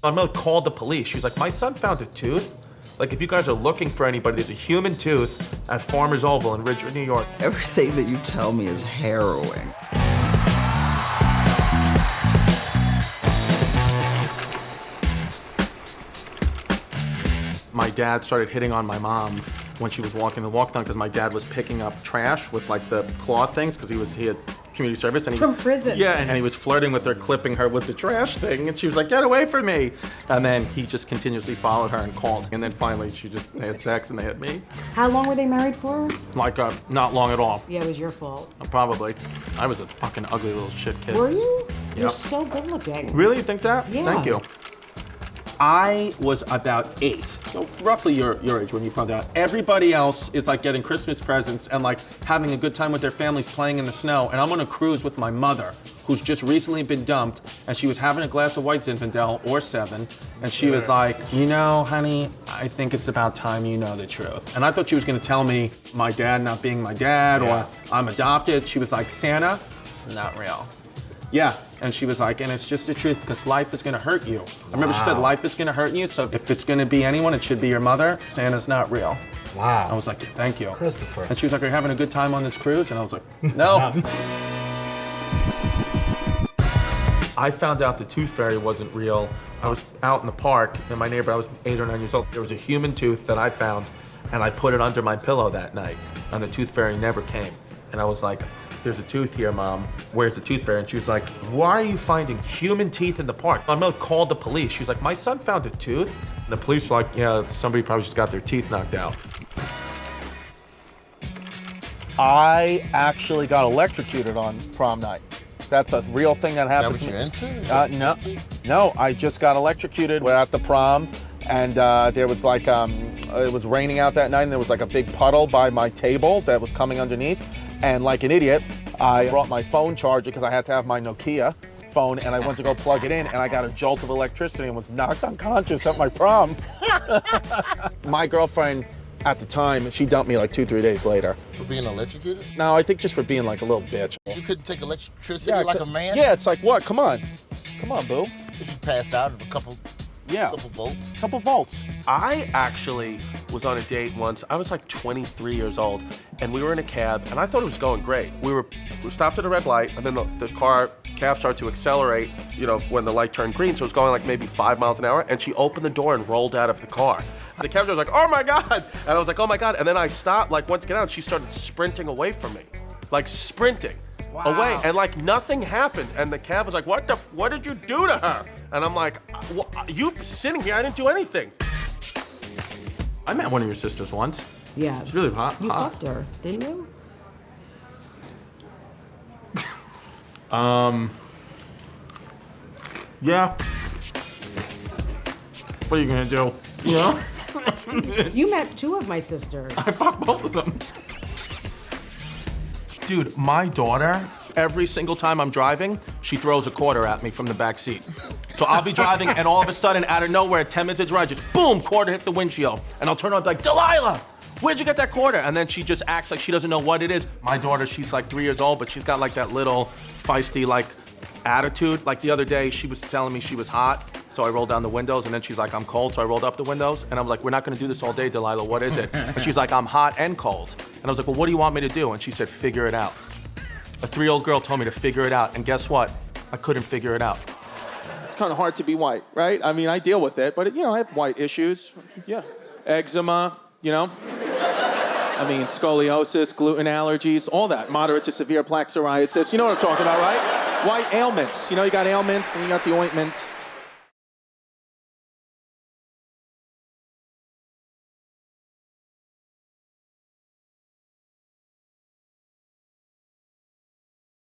My mother called the police. She was like, my son found a tooth. Like, if you guys are looking for anybody, there's a human tooth at Farmers Oval in Ridgewood, New York. Everything that you tell me is harrowing. My dad started hitting on my mom when she was walking the walk down because my dad was picking up trash with like the claw things because he had community service. And From prison. Yeah, and he was flirting with her, clipping her with the trash thing, and she was like, get away from me. And then he just continuously followed her and called. And then finally they had sex and they had me. How long were they married for? Like, not long at all. Yeah, it was your fault. Probably. I was a fucking ugly little shit kid. Were you? You're Yep. so good looking. Really? You think that? Yeah. Thank you. I was about 8, so roughly your age when you found out. Everybody else is like getting Christmas presents and like having a good time with their families playing in the snow. And I'm on a cruise with my mother, who's just recently been dumped, and she was having a glass of white Zinfandel or 7, and she was like, you know, honey, I think it's about time you know the truth. And I thought she was gonna tell me my dad not being my dad or I'm adopted. She was like, Santa, not real. Yeah, and she was like, and it's just the truth because life is gonna hurt you. I remember she said life is gonna hurt you, so if it's gonna be anyone, it should be your mother. Santa's not real. Wow. I was like, thank you. Christopher. And she was like, are you having a good time on this cruise? And I was like, no. I found out the tooth fairy wasn't real. I was out in the park in my neighborhood, I was 8 or 9 years old. There was a human tooth that I found and I put it under my pillow that night and the tooth fairy never came. And I was like, there's a tooth here, Mom. Where's the tooth fairy? And she was like, why are you finding human teeth in the park? My mother called the police. She was like, my son found a tooth. And the police were like, yeah, somebody probably just got their teeth knocked out. I actually got electrocuted on prom night. That's a real thing that happened. Is that what you're into? No, I just got electrocuted. We're at the prom, and there was like, it was raining out that night, and there was like a big puddle by my table that was coming underneath. And like an idiot, I brought my phone charger because I had to have my Nokia phone, and I went to go plug it in, and I got a jolt of electricity and was knocked unconscious at my prom. My girlfriend at the time, she dumped me like 2-3 days later. For being electrocuted? No, I think just for being like a little bitch. You couldn't take electricity like a man? Yeah, it's like, what? Come on. Come on, boo. You passed out of a couple volts. Couple volts. I actually was on a date once. I was like 23 years old, and we were in a cab, and I thought it was going great. We stopped at a red light, and then the cab started to accelerate, you know, when the light turned green, so it was going like maybe 5 miles an hour, and she opened the door and rolled out of the car. The cab driver was like, oh my God! And I was like, oh my God. And then I stopped, like went to get out, and she started sprinting away from me. Like sprinting. Wow. Away, and like nothing happened, and the cab was like, what did you do to her? And I'm like, you sitting here, I didn't do anything. I met one of your sisters once. Yeah. She's really hot. You fucked her, didn't you? Yeah. What are you gonna do? You know? You met 2 of my sisters. I fucked both of them. Dude, my daughter, every single time I'm driving, she throws a quarter at me from the back seat. So I'll be driving, and all of a sudden, out of nowhere, 10 minutes into the ride, just boom, quarter hit the windshield. And I'll turn on like, Delilah, where'd you get that quarter? And then she just acts like she doesn't know what it is. My daughter, she's like 3 years old, but she's got like that little feisty like attitude. Like the other day, she was telling me she was hot, so I rolled down the windows, and then she's like, I'm cold, so I rolled up the windows, and I'm like, we're not gonna do this all day, Delilah, what is it? And she's like, I'm hot and cold. And I was like, well, what do you want me to do? And she said, figure it out. A 3-year-old girl told me to figure it out, and guess what? I couldn't figure it out. It's kind of hard to be white, right? I mean, I deal with it, but you know, I have white issues. Yeah, eczema, you know? I mean, scoliosis, gluten allergies, all that. Moderate to severe plaque psoriasis. You know what I'm talking about, right? White ailments. You know, you got ailments, and you got the ointments.